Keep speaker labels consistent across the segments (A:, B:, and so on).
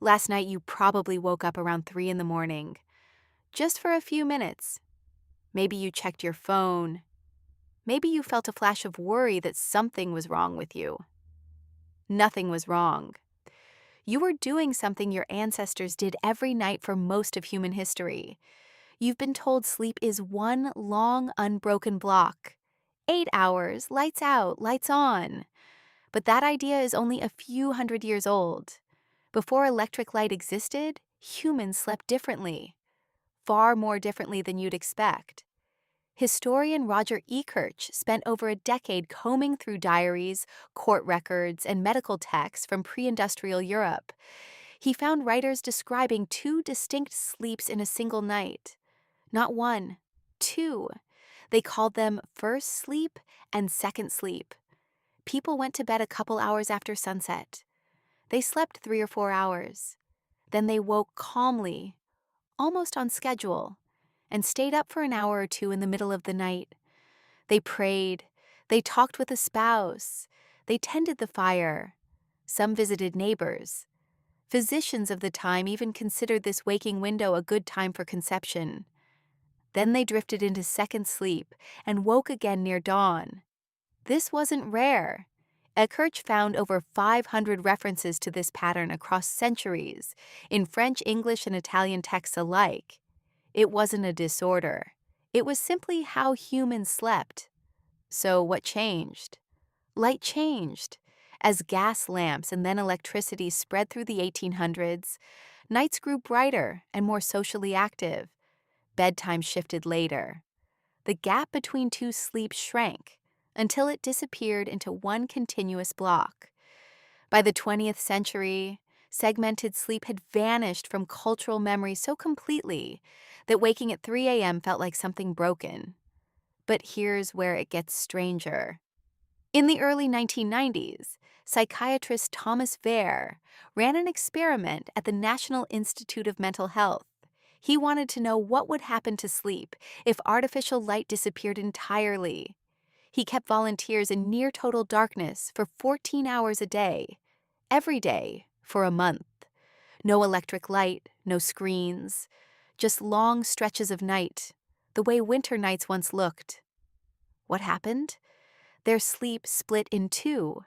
A: Last night you probably woke up around 3 in the morning, just for a few minutes. Maybe you checked your phone. Maybe you felt a flash of worry that something was wrong with you. Nothing was wrong. You were doing something your ancestors did every night for most of human history. You've been told sleep is one long, unbroken block. 8 hours, lights out, lights on. But that idea is only a few hundred years old. Before electric light existed, humans slept differently, far more differently than you'd expect. Historian Roger Ekirch spent over a decade combing through diaries, court records, and medical texts from pre-industrial Europe. He found writers describing two distinct sleeps in a single night. Not one, two. They called them first sleep and second sleep. People went to bed a couple hours after sunset. They slept 3 or 4 hours. Then they woke calmly, almost on schedule, and stayed up for an hour or two in the middle of the night. They prayed, they talked with a spouse, they tended the fire. Some visited neighbors. Physicians of the time even considered this waking window a good time for conception. Then they drifted into second sleep and woke again near dawn. This wasn't rare. Ekirch found over 500 references to this pattern across centuries, in French, English, and Italian texts alike. It wasn't a disorder. It was simply how humans slept. So what changed? Light changed. As gas lamps and then electricity spread through the 1800s, nights grew brighter and more socially active. Bedtime shifted later. The gap between two sleeps shrank until it disappeared into one continuous block. By the 20th century, segmented sleep had vanished from cultural memory so completely that waking at 3 a.m. felt like something broken. But here's where it gets stranger. In the early 1990s, psychiatrist Thomas Wehr ran an experiment at the National Institute of Mental Health. He wanted to know what would happen to sleep if artificial light disappeared entirely. He kept volunteers in near total darkness for 14 hours a day, every day, for a month. No electric light, no screens, just long stretches of night, the way winter nights once looked. What happened? Their sleep split in two,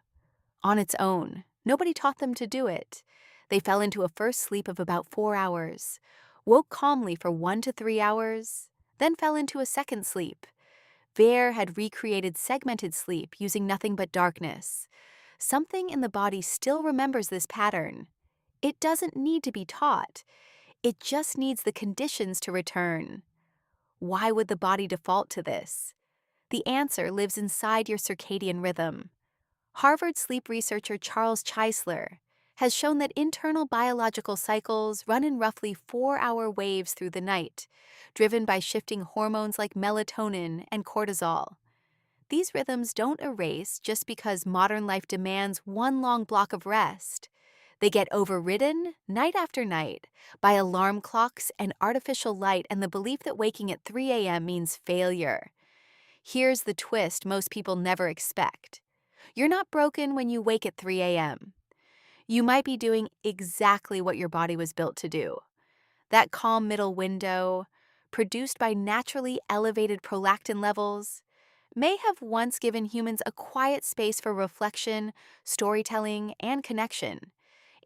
A: on its own. Nobody taught them to do it. They fell into a first sleep of about 4 hours, woke calmly for 1 to 3 hours, then fell into a second sleep. Wehr had recreated segmented sleep using nothing but darkness. Something in the body still remembers this pattern. It doesn't need to be taught. It just needs the conditions to return. Why would the body default to this? The answer lives inside your circadian rhythm. Harvard sleep researcher Charles Czeisler has shown that internal biological cycles run in roughly 4-hour waves through the night, driven by shifting hormones like melatonin and cortisol. These rhythms don't erase just because modern life demands one long block of rest. They get overridden night after night by alarm clocks and artificial light and the belief that waking at 3 a.m. means failure. Here's the twist most people never expect. You're not broken when you wake at 3 a.m. You might be doing exactly what your body was built to do. That calm middle window, produced by naturally elevated prolactin levels, may have once given humans a quiet space for reflection, storytelling, and connection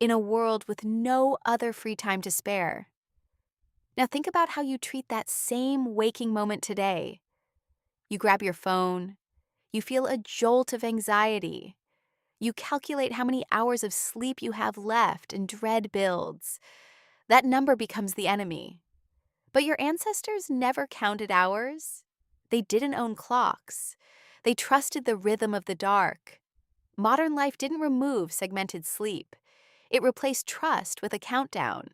A: in a world with no other free time to spare. Now think about how you treat that same waking moment today. You grab your phone. You feel a jolt of anxiety. You calculate how many hours of sleep you have left and dread builds. That number becomes the enemy. But your ancestors never counted hours. They didn't own clocks. They trusted the rhythm of the dark. Modern life didn't remove segmented sleep. It replaced trust with a countdown.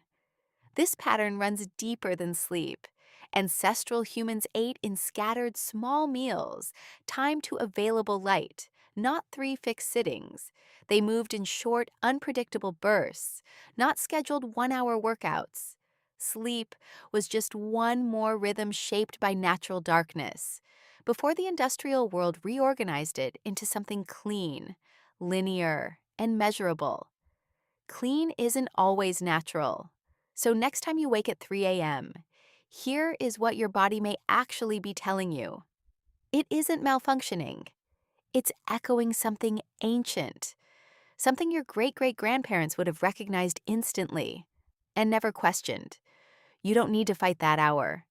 A: This pattern runs deeper than sleep. Ancestral humans ate in scattered small meals, timed to available light, not 3 fixed sittings. They moved in short, unpredictable bursts, not scheduled 1-hour workouts. Sleep was just one more rhythm shaped by natural darkness, before the industrial world reorganized it into something clean, linear, and measurable. Clean isn't always natural. So next time you wake at 3 a.m., here is what your body may actually be telling you. It isn't malfunctioning. It's echoing something ancient, something your great great grandparents would have recognized instantly and never questioned. You don't need to fight that hour.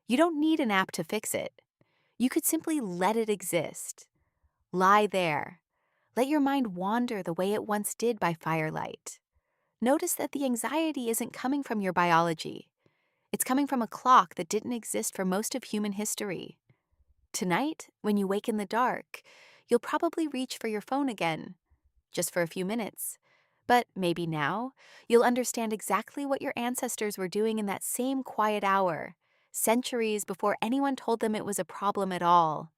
A: You don't need an app to fix it. You could simply let it exist. Lie there. Let your mind wander the way it once did by firelight. Notice that the anxiety isn't coming from your biology. It's coming from a clock that didn't exist for most of human history. Tonight, when you wake in the dark, you'll probably reach for your phone again, just for a few minutes. But maybe now, you'll understand exactly what your ancestors were doing in that same quiet hour, centuries before anyone told them it was a problem at all.